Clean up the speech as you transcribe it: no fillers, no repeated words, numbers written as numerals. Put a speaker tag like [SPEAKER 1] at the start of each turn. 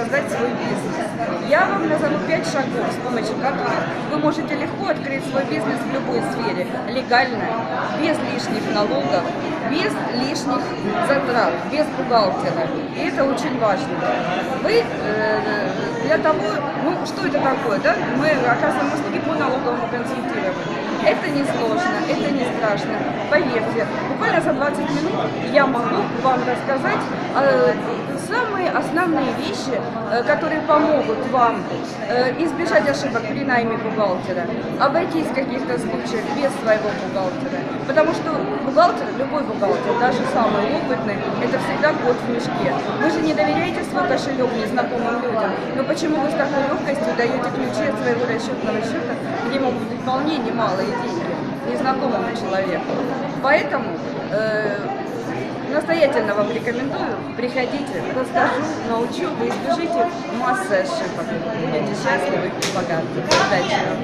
[SPEAKER 1] создать свой бизнес. Я вам назову 5 шагов, с помощью которых вы можете легко открыть свой бизнес в любой сфере, легально, без лишних налогов, без лишних затрат, без бухгалтера. И это очень важно. Вы для того, ну что это такое, да? Мы оказываем услуги по налоговому консультированию. Это не сложно, это не страшно. Поверьте, буквально за 20 минут я могу вам рассказать самые основные вещи, которые помогут вам избежать ошибок при найме бухгалтера, обойтись в каких-то случаях без своего бухгалтера. Потому что бухгалтер, любой бухгалтер, даже самый опытный, это всегда кот в мешке. Вы же не доверяете свой кошелек незнакомым людям, но почему вы с такой легкостью даете ключи от своего расчетного счета, где могут быть вполне немалые деньги, незнакомому человеку? Поэтому настоятельно вам рекомендую, приходите, расскажу, научу, вы избежите массы ошибок. Будете счастливы и богаты. Удачи вам!